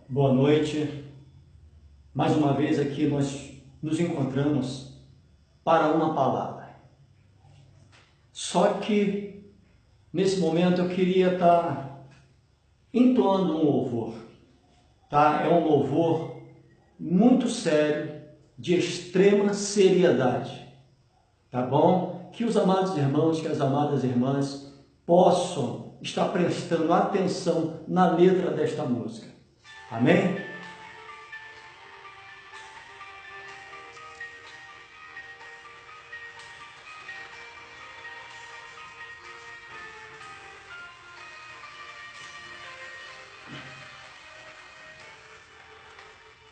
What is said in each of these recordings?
Boa noite. Mais uma vez aqui nós nos encontramos para uma palavra. Só que nesse momento eu queria estar entoando um louvor, tá? É um louvor muito sério, de extrema seriedade, tá bom? Que os amados irmãos, que as amadas irmãs possam estar prestando atenção na letra desta música. Amém?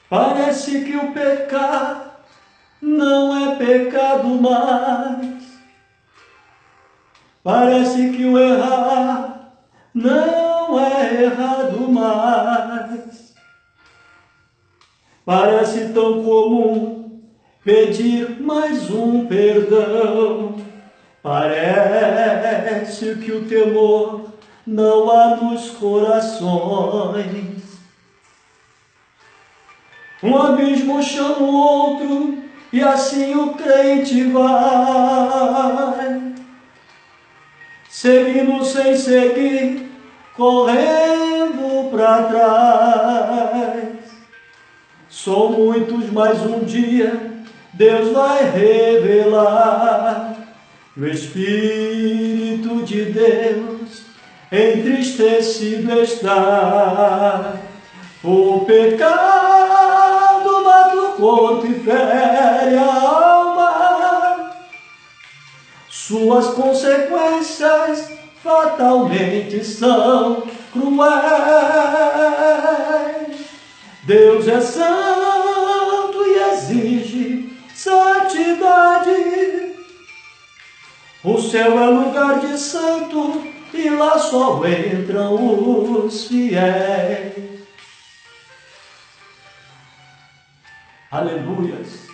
Parece que o pecado não é pecado mais. Parece que o errar não é errado mais. Parece tão comum pedir mais um perdão. Parece que o temor não há nos corações. Um abismo chama o outro e assim o crente vai, seguindo sem seguir, correndo para trás. São muitos, mas um dia Deus vai revelar. O Espírito de Deus entristecido está. O pecado mata o corpo e fere a alma. Suas consequências fatalmente são cruéis. Deus é santo e exige santidade. O céu é lugar de santo e lá só entram os fiéis. Aleluias.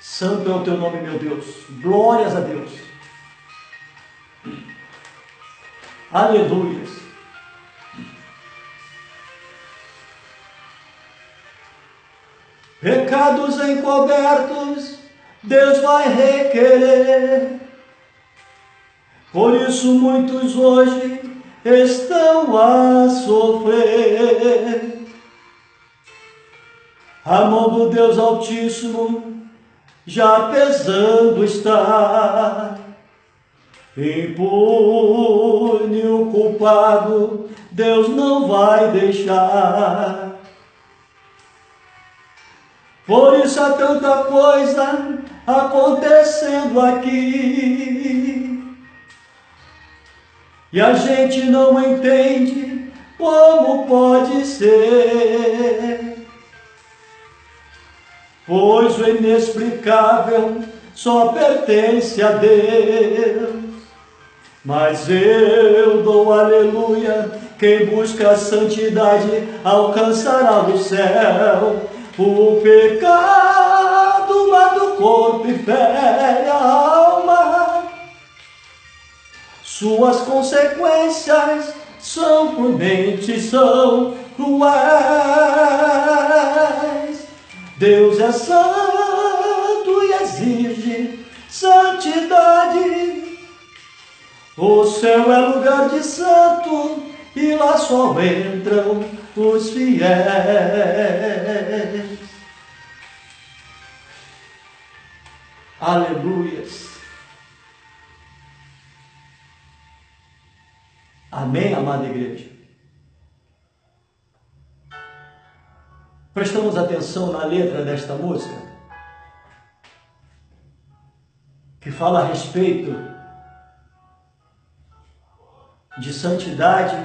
Santo é o teu nome, meu Deus. Glórias a Deus. Aleluias. Pecados encobertos, Deus vai requerer. Por isso muitos hoje estão a sofrer. A mão do Deus Altíssimo já pesando está. Impune o culpado, Deus não vai deixar. Por isso há tanta coisa acontecendo aqui, e a gente não entende como pode ser. Pois o inexplicável só pertence a Deus. Mas eu dou aleluia, quem busca a santidade alcançará o céu. O pecado mata o corpo e fere a alma. Suas consequências são prudentes, são cruéis. Deus é santo e exige santidade. O céu é lugar de santo e lá só entram os fiéis. Aleluias. Amém, amada igreja? Prestamos atenção na letra desta música, que fala a respeito de santidade,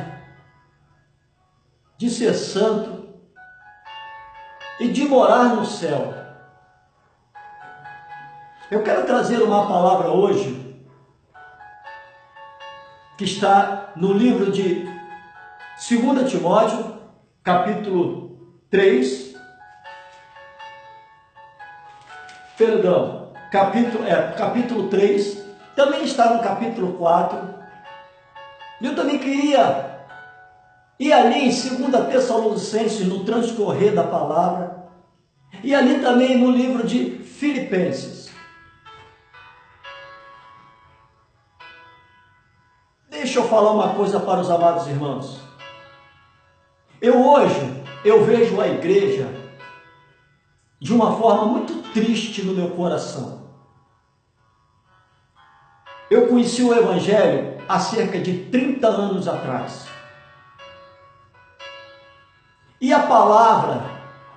de ser santo e de morar no céu. Eu quero trazer uma palavra hoje que está no livro de 2 Timóteo, capítulo 3, capítulo 3, também está no capítulo 4. Eu também queria e ali em 2 Tessalonicenses, no transcorrer da palavra, e ali também no livro de Filipenses. Deixa eu falar uma coisa para os amados irmãos. Hoje eu vejo a igreja de uma forma muito triste no meu coração. Eu conheci o Evangelho há cerca de 30 anos atrás. E a palavra,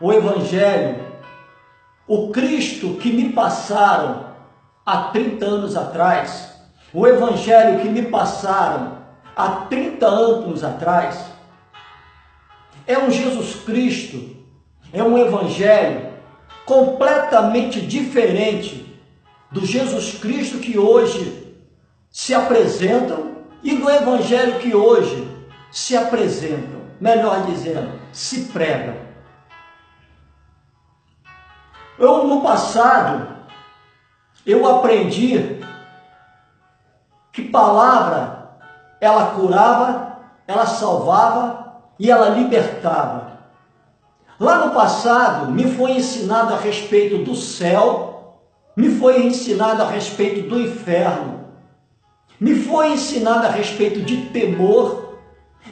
o Evangelho, o Cristo que me passaram há 30 anos atrás, o Evangelho que me passaram há 30 anos atrás, é um Jesus Cristo, é um Evangelho completamente diferente do Jesus Cristo que hoje se apresentam e do Evangelho que hoje se apresentam, melhor dizendo, se pregam. No passado, eu aprendi que palavra, ela curava, ela salvava e ela libertava. Lá no passado, me foi ensinado a respeito do céu, me foi ensinado a respeito do inferno, me foi ensinado a respeito de temor,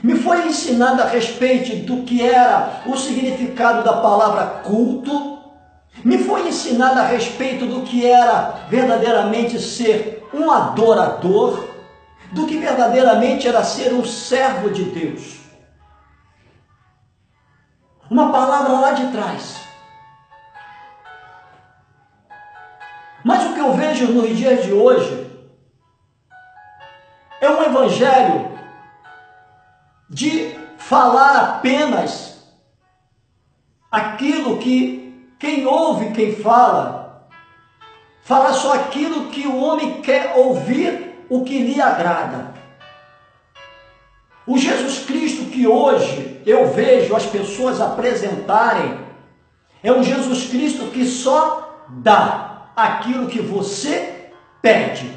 me foi ensinado a respeito do que era o significado da palavra culto, me foi ensinado a respeito do que era verdadeiramente ser um adorador, do que verdadeiramente era ser um servo de Deus. Uma palavra lá de trás. Mas o que eu vejo nos dias de hoje é um evangelho de falar apenas aquilo que quem ouve, quem fala, fala só aquilo que o homem quer ouvir, o que lhe agrada. O Jesus Cristo que hoje eu vejo as pessoas apresentarem é um Jesus Cristo que só dá aquilo que você pede.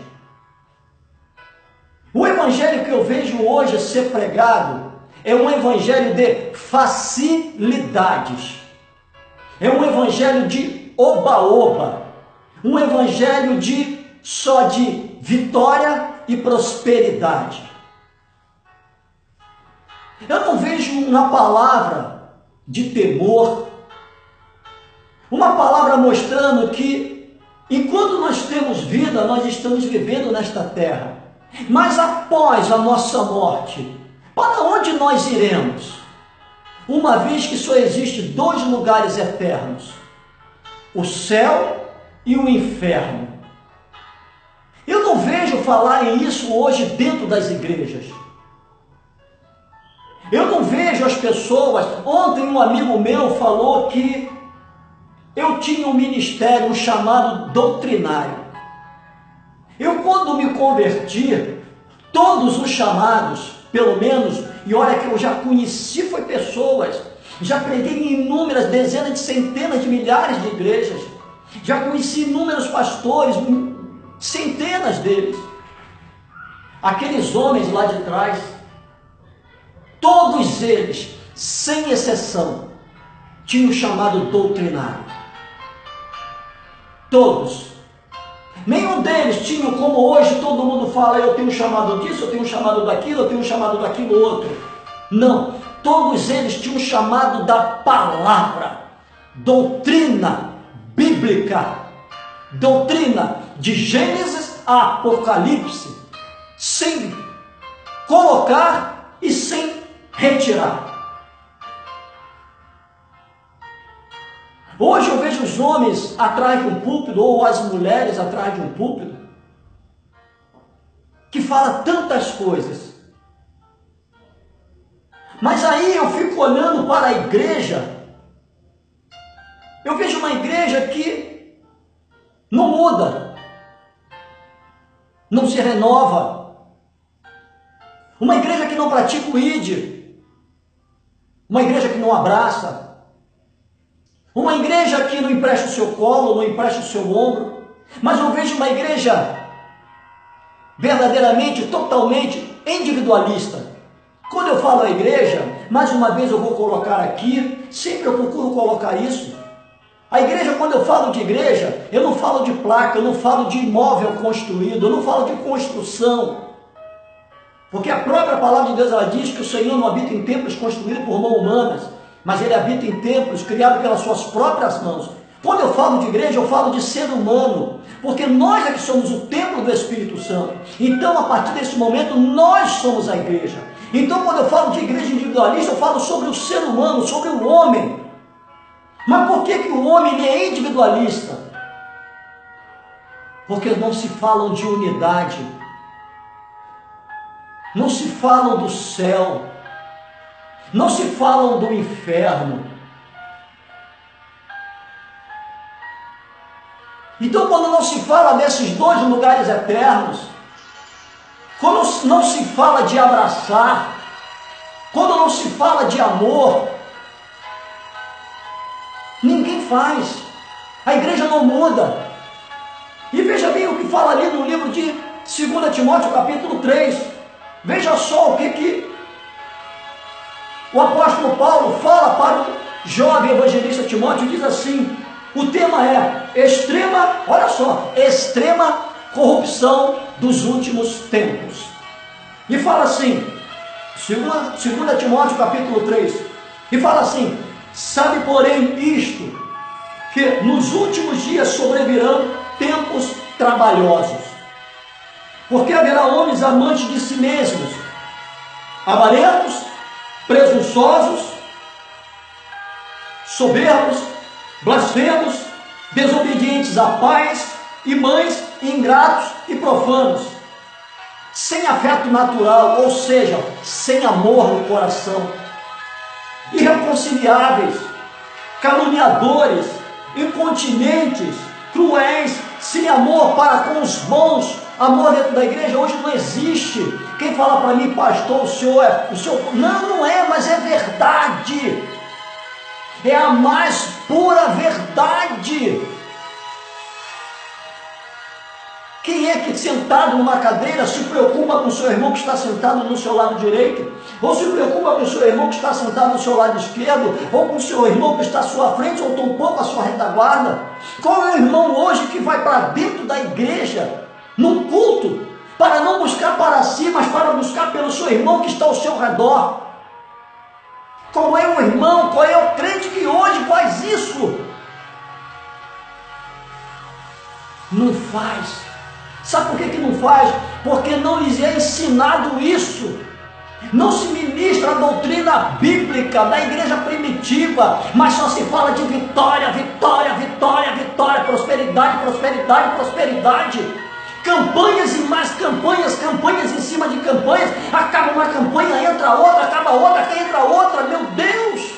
O evangelho que eu vejo hoje ser pregado é um evangelho de facilidades. É um evangelho de oba-oba. Um evangelho só de vitória e prosperidade. Eu não vejo uma palavra de temor, uma palavra mostrando que enquanto nós temos vida, nós estamos vivendo nesta terra. Mas após a nossa morte, para onde nós iremos? Uma vez que só existe 2 lugares eternos, o céu e o inferno. Eu não vejo falarem isso hoje dentro das igrejas. Eu não vejo as pessoas. Ontem um amigo meu falou que eu tinha um ministério, um chamado doutrinário. Eu, quando me converti, todos os chamados, pelo menos, e olha que eu já conheci, foi pessoas, já preguei em inúmeras, dezenas de centenas de milhares de igrejas, já conheci inúmeros pastores, centenas deles. Aqueles homens lá de trás, todos eles, sem exceção, tinham chamado doutrinário. Todos. Nenhum deles tinha, como hoje todo mundo fala, eu tenho chamado disso, eu tenho chamado daquilo, eu tenho chamado daquilo outro. Não. Todos eles tinham chamado da palavra, doutrina bíblica, doutrina de Gênesis a Apocalipse, sem colocar e sem retirar. Hoje eu vejo os homens atrás de um púlpito, ou as mulheres atrás de um púlpito, que fala tantas coisas. Mas aí eu fico olhando para a igreja, eu vejo uma igreja que não muda, não se renova, uma igreja que não pratica o ID, uma igreja que não abraça, uma igreja que não empresta o seu colo, não empresta o seu ombro, mas eu vejo uma igreja verdadeiramente, totalmente individualista. Quando eu falo a igreja, mais uma vez eu vou colocar aqui, sempre eu procuro colocar isso. A igreja, quando eu falo de igreja, eu não falo de placa, eu não falo de imóvel construído, eu não falo de construção. Porque a própria palavra de Deus, ela diz que o Senhor não habita em templos construídos por mãos humanas, mas Ele habita em templos criados pelas suas próprias mãos. Quando eu falo de igreja, eu falo de ser humano, porque nós é que somos o templo do Espírito Santo. Então, a partir desse momento, nós somos a igreja. Então, quando eu falo de igreja individualista, eu falo sobre o ser humano, sobre o homem. Mas por que o homem ele é individualista? Porque não se falam de unidade, não se falam do céu, não se falam do inferno. Então, quando não se fala desses dois lugares eternos, quando não se fala de abraçar, quando não se fala de amor, ninguém faz. A igreja não muda. E veja bem o que fala ali no livro de 2 Timóteo, capítulo 3. Veja só o que o apóstolo Paulo fala para o jovem evangelista Timóteo. Diz assim, o tema é extrema corrupção dos últimos tempos. E fala assim, 2 Timóteo capítulo 3, e fala assim, sabe porém isto, que nos últimos dias sobrevirão tempos trabalhosos, porque haverá homens amantes de si mesmos, avarentos, presunçosos, soberbos, blasfemos, desobedientes a pais e mães, ingratos e profanos, sem afeto natural, ou seja, sem amor no coração, irreconciliáveis, caluniadores, incontinentes, cruéis, sem amor para com os bons. Amor dentro da igreja hoje não existe. Quem fala para mim, pastor, o senhor... Não é, mas é verdade. É a mais pura verdade. Quem é que sentado numa cadeira se preocupa com o seu irmão que está sentado no seu lado direito? Ou se preocupa com o seu irmão que está sentado no seu lado esquerdo? Ou com o seu irmão que está à sua frente ou tampouco à sua retaguarda? Qual é o irmão hoje que vai para dentro da igreja, num culto, para não buscar para si, mas para buscar pelo seu irmão que está ao seu redor? Qual é o irmão, qual é o crente que hoje faz isso? Não faz. Sabe por que não faz? Porque não lhes é ensinado isso. Não se ministra a doutrina bíblica da igreja primitiva, mas só se fala de vitória, vitória, vitória, vitória, prosperidade, prosperidade, prosperidade. Campanhas e mais campanhas, campanhas em cima de campanhas. Acaba uma campanha, entra outra, acaba outra, entra outra. Meu Deus!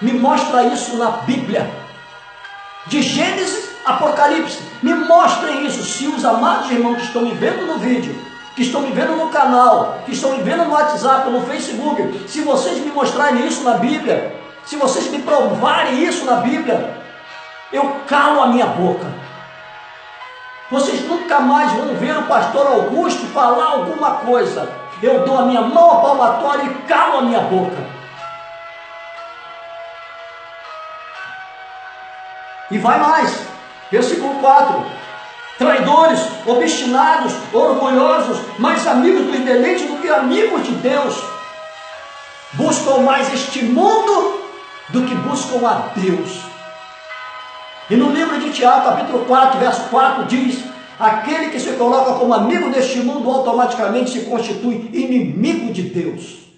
Me mostra isso na Bíblia. De Gênesis, Apocalipse. Me mostrem isso. Se os amados irmãos que estão me vendo no vídeo, que estão me vendo no canal, que estão me vendo no WhatsApp, no Facebook, se vocês me mostrarem isso na Bíblia, se vocês me provarem isso na Bíblia, eu calo a minha boca. Vocês nunca mais vão ver o pastor Augusto falar alguma coisa. Eu dou a minha mão à palmatória e calo a minha boca. E vai mais, versículo 4. Traidores, obstinados, orgulhosos, mais amigos dos deleites do que amigos de Deus. Buscam mais este mundo do que buscam a Deus. E no livro de Tiago, capítulo 4, verso 4, diz: aquele que se coloca como amigo deste mundo automaticamente se constitui inimigo de Deus.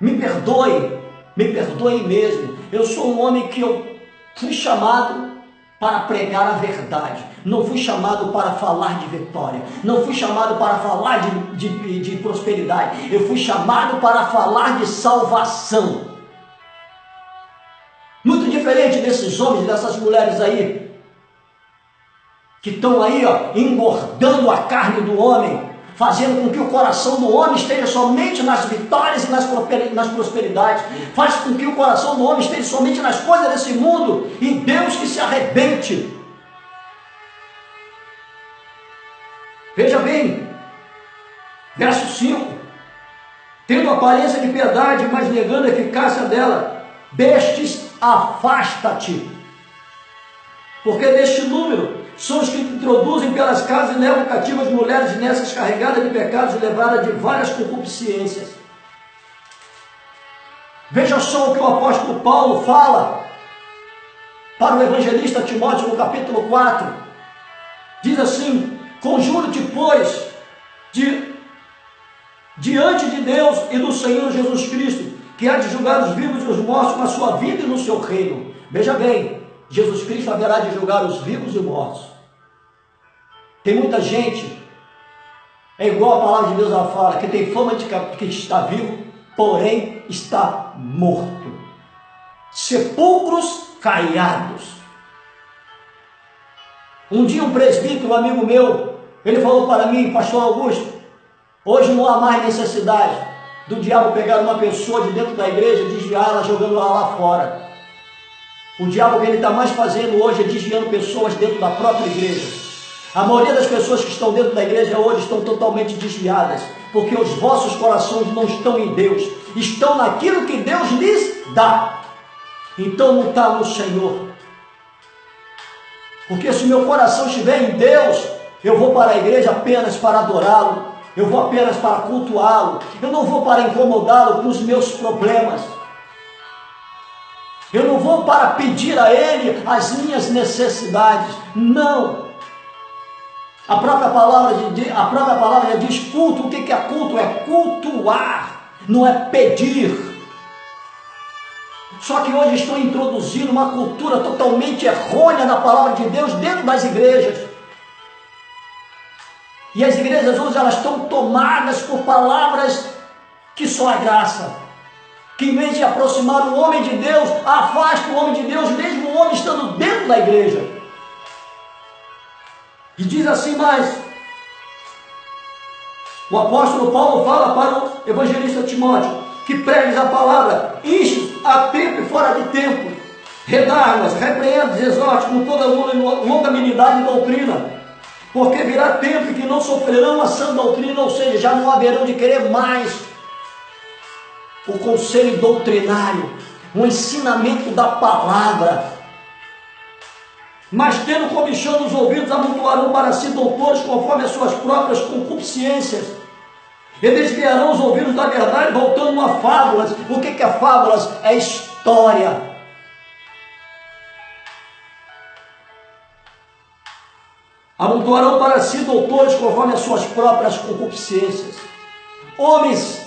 Me perdoe mesmo. Eu sou um homem que eu fui chamado para pregar a verdade. Não fui chamado para falar de vitória. Não fui chamado para falar de prosperidade. Eu fui chamado para falar de salvação. Muito diferente desses homens e dessas mulheres aí, que estão aí, engordando a carne do homem, fazendo com que o coração do homem esteja somente nas vitórias e nas prosperidades, faz com que o coração do homem esteja somente nas coisas desse mundo, e Deus que se arrebente. Veja bem, Verso 5: tendo aparência de piedade, mas negando a eficácia dela, destes afasta-te. Porque deste número são os que introduzem pelas casas e levam cativas mulheres nessas carregadas de pecados e levadas de várias concupiscências. Veja só o que o apóstolo Paulo fala para o evangelista Timóteo no capítulo 4. Diz assim: conjuro-te, pois, diante de Deus e do Senhor Jesus Cristo, que há de julgar os vivos e os mortos na sua vida e no seu reino. Veja bem, Jesus Cristo haverá de julgar os vivos e os mortos. Tem muita gente, é igual a palavra de Deus ela fala, que tem fama de que está vivo, porém está morto. Sepulcros caiados. Um dia um presbítero, um amigo meu, ele falou para mim: pastor Augusto, hoje não há mais necessidade do diabo pegar uma pessoa de dentro da igreja e desviá-la, jogando-la lá fora. O diabo, que ele está mais fazendo hoje é desviando pessoas dentro da própria igreja. A maioria das pessoas que estão dentro da igreja hoje estão totalmente desviadas, porque os vossos corações não estão em Deus, estão naquilo que Deus lhes dá. Então não está no Senhor. Porque se o meu coração estiver em Deus, eu vou para a igreja apenas para adorá-lo, eu vou apenas para cultuá-lo, eu não vou para incomodá-lo com os meus problemas, eu não vou para pedir a Ele as minhas necessidades. Não. A própria palavra já diz culto. O que é culto? É cultuar, não é pedir. Só que hoje estão introduzindo uma cultura totalmente errônea na palavra de Deus dentro das igrejas. E as igrejas hoje elas estão tomadas por palavras que só a graça, que em vez de aproximar o homem de Deus, afasta o homem de Deus, mesmo o homem estando dentro da igreja. E diz assim mais: o apóstolo Paulo fala para o evangelista Timóteo, que pregues a palavra, enche a tempo e fora de tempo, redarmas, repreendas, exorte com toda longanimidade e doutrina, porque virá tempo em que não sofrerão a sã doutrina, ou seja, já não haverão de querer mais o conselho doutrinário, o ensinamento da palavra, mas tendo comichão os ouvidos, amontoarão para si doutores conforme as suas próprias concupiscências, e desviarão os ouvidos da verdade, voltando a fábulas. O que é fábulas? É história. Amontoarão para si doutores conforme as suas próprias concupiscências. Homens,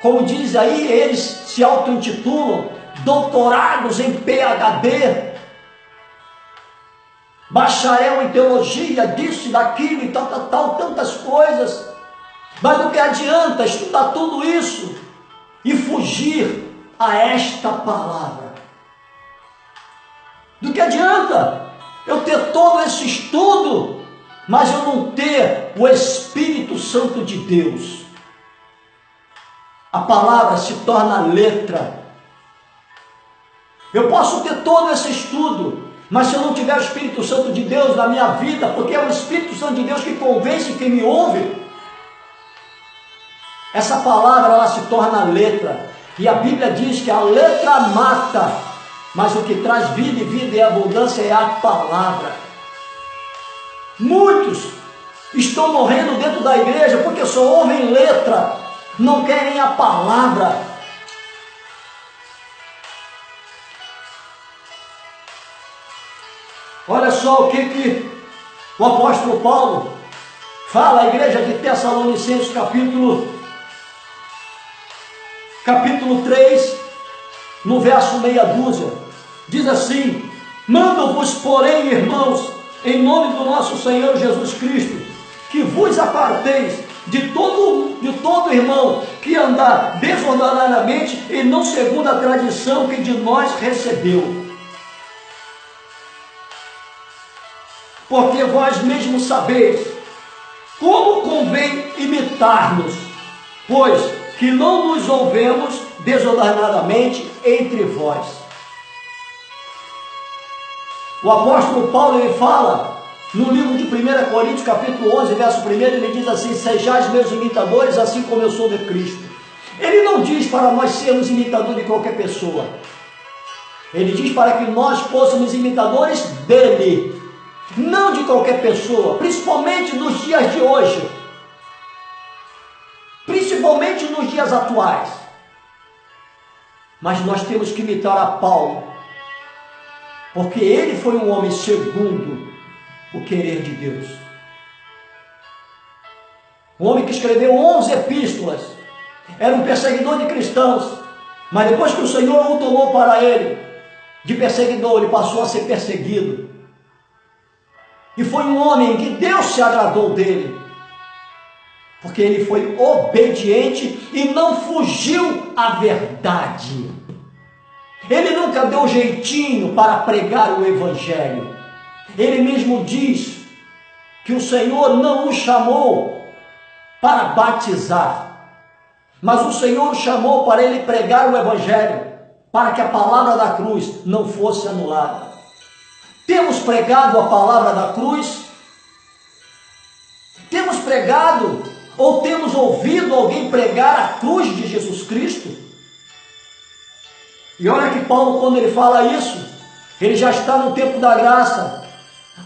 como diz aí, eles se auto-intitulam doutorados em PhD, bacharel em teologia, disso e daquilo e tal, tantas coisas. Mas do que adianta estudar tudo isso e fugir a esta palavra? Do que adianta eu ter todo esse estudo, mas eu não ter o Espírito Santo de Deus? A palavra se torna letra. Eu posso ter todo esse estudo, mas se eu não tiver o Espírito Santo de Deus na minha vida, porque é o Espírito Santo de Deus que convence quem me ouve, essa palavra ela se torna letra. E a Bíblia diz que a letra mata, mas o que traz vida e vida e abundância é a palavra. Muitos estão morrendo dentro da igreja porque só ouvem letra, não querem a palavra. Olha só o que o apóstolo Paulo fala à igreja de Tessalonicenses, capítulo 3, no verso meia dúzia. Diz assim: mando-vos, porém, irmãos, em nome do nosso Senhor Jesus Cristo, que vos aparteis de todo irmão que andar desordenadamente e não segundo a tradição que de nós recebeu. Porque vós mesmos sabeis como convém imitar-nos, pois que não nos ouvemos desordenadamente entre vós. O apóstolo Paulo ele fala No livro de 1 Coríntios, capítulo 11, verso 1, ele diz assim: sejais meus imitadores, assim como eu sou de Cristo. Ele não diz para nós sermos imitadores de qualquer pessoa. Ele diz para que nós fôssemos imitadores dele, não de qualquer pessoa, principalmente nos dias de hoje, principalmente nos dias atuais. Mas nós temos que imitar a Paulo, porque ele foi um homem segundo o querer de Deus. Um homem que escreveu 11 epístolas, era um perseguidor de cristãos, mas depois que o Senhor o tomou para ele, de perseguidor, ele passou a ser perseguido. E foi um homem que Deus se agradou dele, porque ele foi obediente e não fugiu à verdade. Ele nunca deu jeitinho para pregar o Evangelho. Ele mesmo diz que o Senhor não o chamou para batizar, mas o Senhor o chamou para ele pregar o Evangelho, para que a palavra da cruz não fosse anulada. Temos pregado a palavra da cruz? Temos pregado ou temos ouvido alguém pregar a cruz de Jesus Cristo? E olha que Paulo, quando ele fala isso, ele já está no tempo da graça.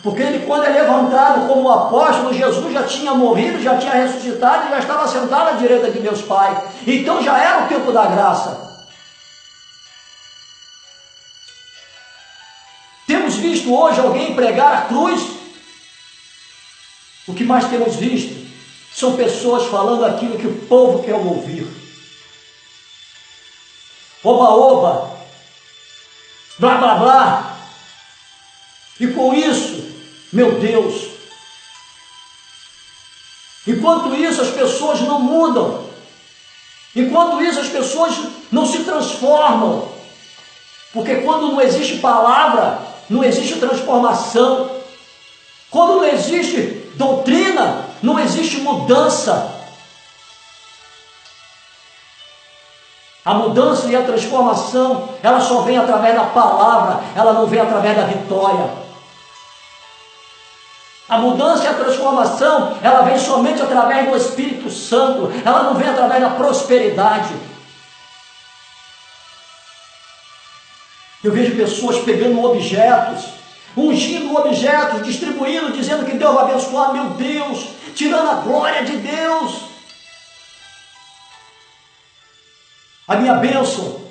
Porque ele, quando é levantado como apóstolo, Jesus já tinha morrido, já tinha ressuscitado e já estava sentado à direita de Deus Pai. Então já era o tempo da graça. Temos visto hoje alguém pregar a cruz? O que mais temos visto são pessoas falando aquilo que o povo quer ouvir. Oba, oba, blá, blá, blá. E com isso, meu Deus, enquanto isso as pessoas não mudam, enquanto isso as pessoas não se transformam, porque quando não existe palavra, não existe transformação. Quando não existe doutrina, não existe mudança. A mudança e a transformação, ela só vem através da palavra, ela não vem através da vitória. A mudança e a transformação, ela vem somente através do Espírito Santo, ela não vem através da prosperidade. Eu vejo pessoas pegando objetos, ungindo objetos, distribuindo, dizendo que Deus vai abençoar, meu Deus, tirando a glória de Deus. A minha bênção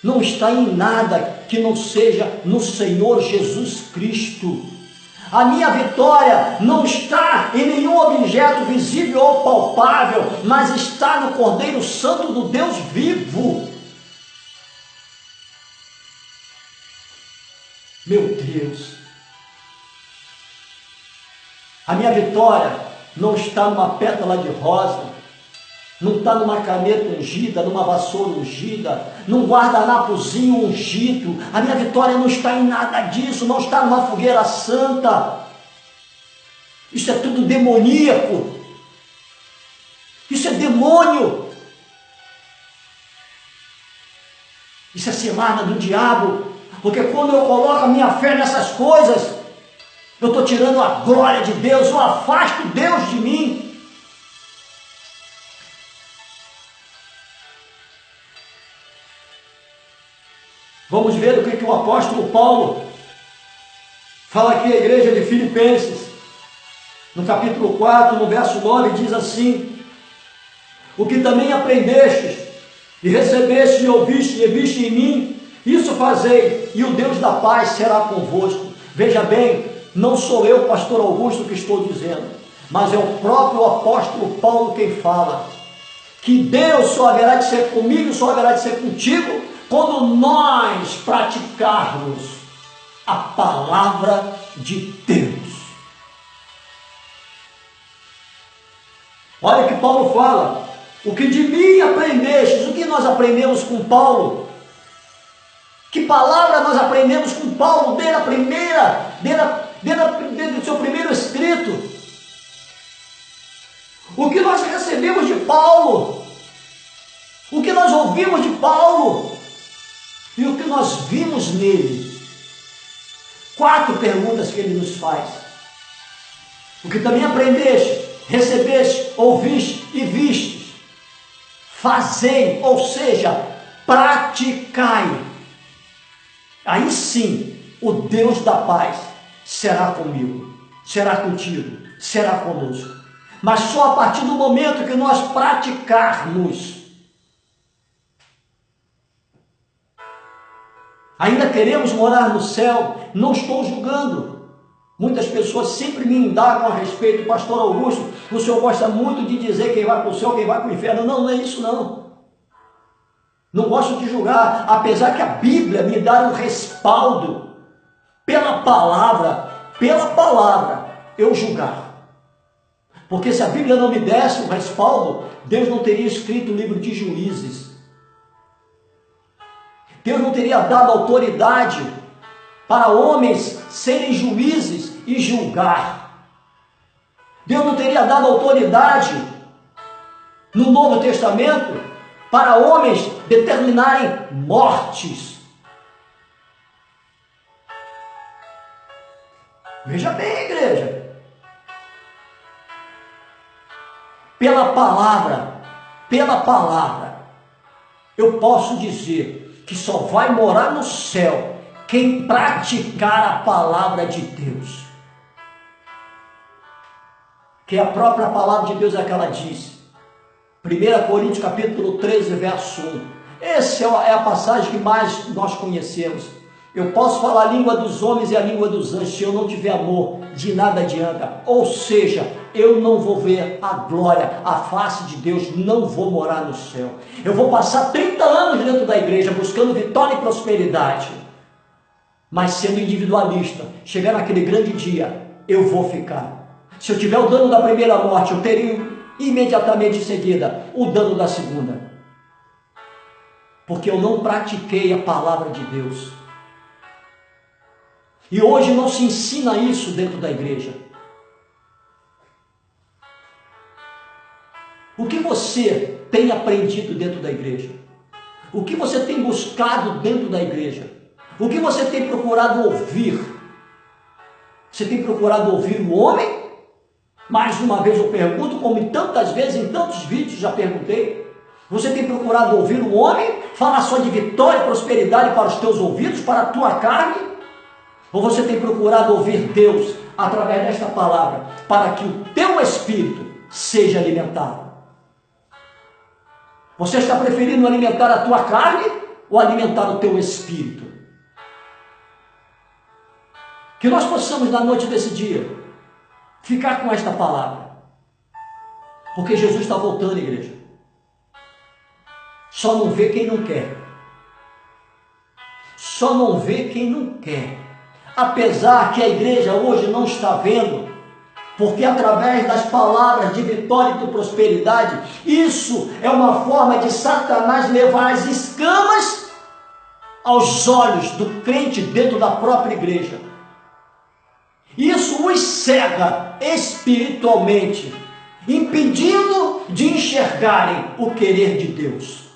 não está em nada que não seja no Senhor Jesus Cristo. A minha vitória não está em nenhum objeto visível ou palpável, mas está no Cordeiro Santo do Deus vivo. Meu Deus, a minha vitória não está numa pétala de rosa, não está numa caneta ungida, numa vassoura ungida, num guardanapozinho ungido. A minha vitória não está em nada disso, não está numa fogueira santa. Isso é tudo demoníaco. Isso é demônio. Isso é cilada do diabo. Porque quando eu coloco a minha fé nessas coisas, eu estou tirando a glória de Deus, eu afasto Deus de mim. Vamos ver o que o apóstolo Paulo fala aqui à igreja de Filipenses, no capítulo 4, no verso 9, diz assim: o que também aprendestes, e recebeste e ouviste e viste em mim, isso fazei, e o Deus da paz será convosco. Veja bem, não sou eu, pastor Augusto, que estou dizendo, mas é o próprio apóstolo Paulo quem fala, que Deus só haverá de ser comigo, só haverá de ser contigo, quando nós praticarmos a palavra de Deus. Olha o que Paulo fala: o que de mim aprendestes. O que nós aprendemos com Paulo? Que palavra nós aprendemos com Paulo desde o seu primeiro escrito? O que nós recebemos de Paulo? O que nós ouvimos de Paulo? E o que nós vimos nele? 4 perguntas que ele nos faz. O que também aprendeste, recebeste, ouviste e vistes, fazei, ou seja, praticai. Aí sim, o Deus da paz será comigo, será contigo, será conosco. Mas só a partir do momento que nós praticarmos. Ainda queremos morar no céu? Não estou julgando. Muitas pessoas sempre me indagam a respeito. Pastor Augusto, o senhor gosta muito de dizer quem vai para o céu, quem vai para o inferno. Não, não é isso não. Não gosto de julgar, apesar que a Bíblia me dá um respaldo pela palavra eu julgar. Porque se a Bíblia não me desse o respaldo, Deus não teria escrito o livro de Juízes. Deus não teria dado autoridade para homens serem juízes e julgar. Deus não teria dado autoridade no Novo Testamento para homens determinarem mortes. Veja bem, igreja. Pela palavra, eu posso dizer que só vai morar no céu quem praticar a palavra de Deus. Que a própria palavra de Deus é que ela diz. 1 Coríntios capítulo 13, verso 1. Essa é a passagem que mais nós conhecemos. Eu posso falar a língua dos homens e a língua dos anjos, se eu não tiver amor, de nada adianta. Ou seja, eu não vou ver a glória, a face de Deus, não vou morar no céu. Eu vou passar 30 anos dentro da igreja, buscando vitória e prosperidade. Mas sendo individualista, chegar naquele grande dia, eu vou ficar. Se eu tiver o dano da primeira morte, eu teria imediatamente em seguida o dano da segunda. Porque eu não pratiquei a palavra de Deus. E hoje não se ensina isso dentro da igreja. O que você tem aprendido dentro da igreja? O que você tem buscado dentro da igreja? O que você tem procurado ouvir? Você tem procurado ouvir o homem? Mais uma vez eu pergunto, como tantas vezes, em tantos vídeos já perguntei. Você tem procurado ouvir o homem? Falar só de vitória e prosperidade para os teus ouvidos, para a tua carne? Ou você tem procurado ouvir Deus através desta palavra, para que o teu espírito seja alimentado? Você está preferindo alimentar a tua carne ou alimentar o teu espírito? Que nós possamos, na noite desse dia, ficar com esta palavra. Porque Jesus está voltando, igreja. Só não vê quem não quer. Só não vê quem não quer. Apesar que a igreja hoje não está vendo, porque através das palavras de vitória e de prosperidade, isso é uma forma de Satanás levar as escamas aos olhos do crente dentro da própria igreja. Isso os cega espiritualmente, impedindo de enxergarem o querer de Deus.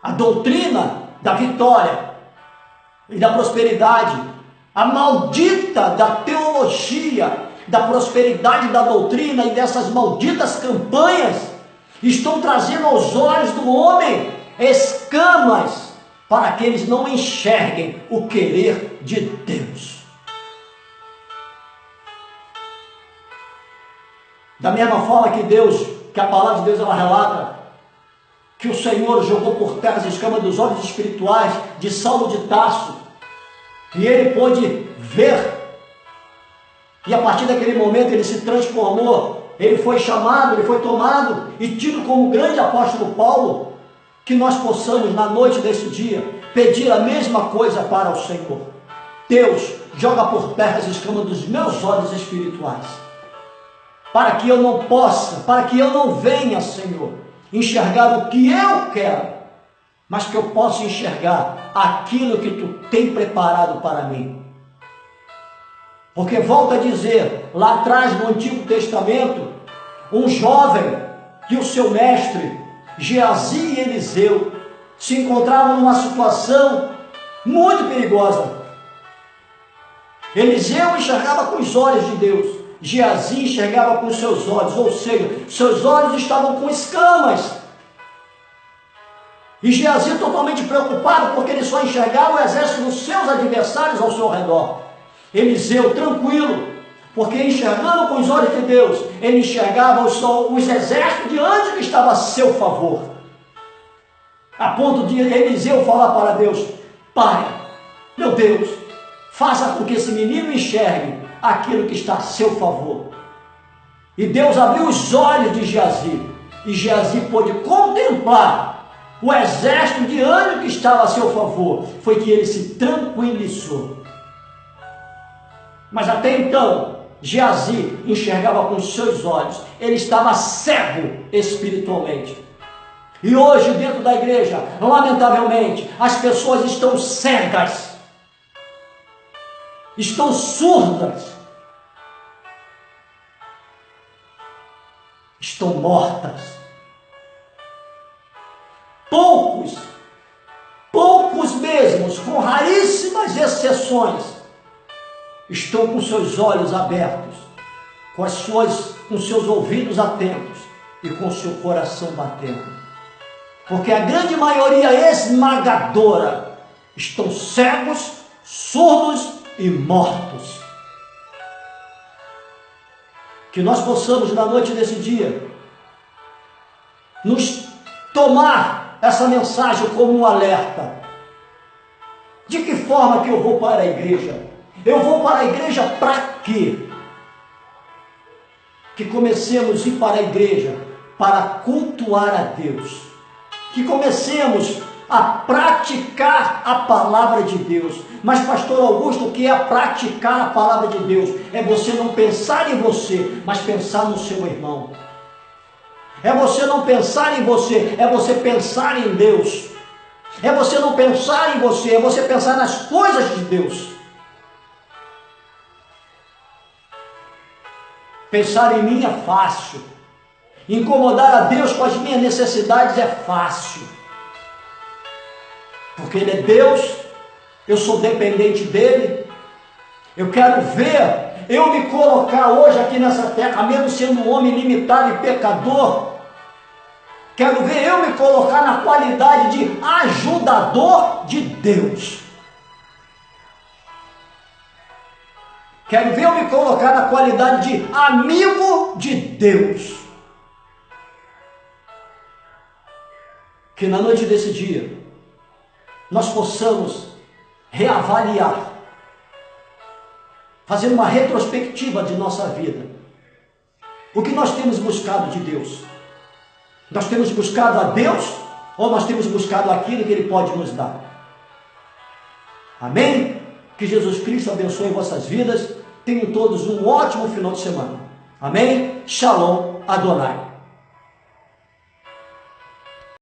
A doutrina da vitória e da prosperidade, a maldita da teologia, da prosperidade da doutrina e dessas malditas campanhas, estão trazendo aos olhos do homem escamas para que eles não enxerguem o querer de Deus. Da mesma forma que a palavra de Deus ela relata que o Senhor jogou por terra as escamas dos olhos espirituais de Saulo de Tarso, e ele pôde ver, e a partir daquele momento ele se transformou, ele foi chamado, ele foi tomado e tido como grande apóstolo Paulo. Que nós possamos na noite desse dia pedir a mesma coisa para o Senhor. Deus, joga por terra as escamas dos meus olhos espirituais, para que eu não possa, para que eu não venha, Senhor, enxergar o que eu quero, mas que eu possa enxergar aquilo que Tu tem preparado para mim. Porque volta a dizer, lá atrás no Antigo Testamento, um jovem que o seu mestre Geazi e Eliseu se encontravam numa situação muito perigosa. Eliseu enxergava com os olhos de Deus, Geazi enxergava com seus olhos, ou seja, seus olhos estavam com escamas. E Geazi totalmente preocupado, porque ele só enxergava o exército dos seus adversários ao seu redor. Eliseu tranquilo, porque enxergando com os olhos de Deus, ele enxergava os exércitos diante que estava a seu favor. A ponto de Eliseu falar para Deus: Pai, meu Deus, faça com que esse menino enxergue aquilo que está a seu favor. E Deus abriu os olhos de Geazi, e Geazi pôde contemplar o exército de ânimo que estava a seu favor. Foi que ele se tranquilizou. Mas até então, Geazi enxergava com os seus olhos, ele estava cego espiritualmente. E hoje, dentro da igreja, lamentavelmente, as pessoas estão cegas, estão surdas, estão mortas. Poucos mesmos, com raríssimas exceções, estão com seus olhos abertos, com seus ouvidos atentos e com seu coração batendo. Porque a grande maioria esmagadora estão cegos, surdos e mortos. Que nós possamos, na noite desse dia, nos tomar essa mensagem como um alerta. De que forma que eu vou para a igreja? Eu vou para a igreja para quê? Que comecemos a ir para a igreja para cultuar a Deus. Que comecemos a praticar a palavra de Deus. Mas, pastor Augusto, o que é praticar a palavra de Deus? É você não pensar em você, mas pensar no seu irmão. É você não pensar em você, é você pensar em Deus. É você não pensar em você, é você pensar nas coisas de Deus. Pensar em mim é fácil. Incomodar a Deus com as minhas necessidades é fácil. Porque Ele é Deus, eu sou dependente dEle. Eu quero ver eu me colocar hoje aqui nessa terra, mesmo sendo um homem limitado e pecador. Quero ver eu me colocar na qualidade de ajudador de Deus. Quero ver eu me colocar na qualidade de amigo de Deus. Que na noite desse dia, nós possamos reavaliar, fazer uma retrospectiva de nossa vida. O que nós temos buscado de Deus? Nós temos buscado a Deus ou nós temos buscado aquilo que Ele pode nos dar? Amém? Que Jesus Cristo abençoe vossas vidas. Tenham todos um ótimo final de semana. Amém? Shalom Adonai.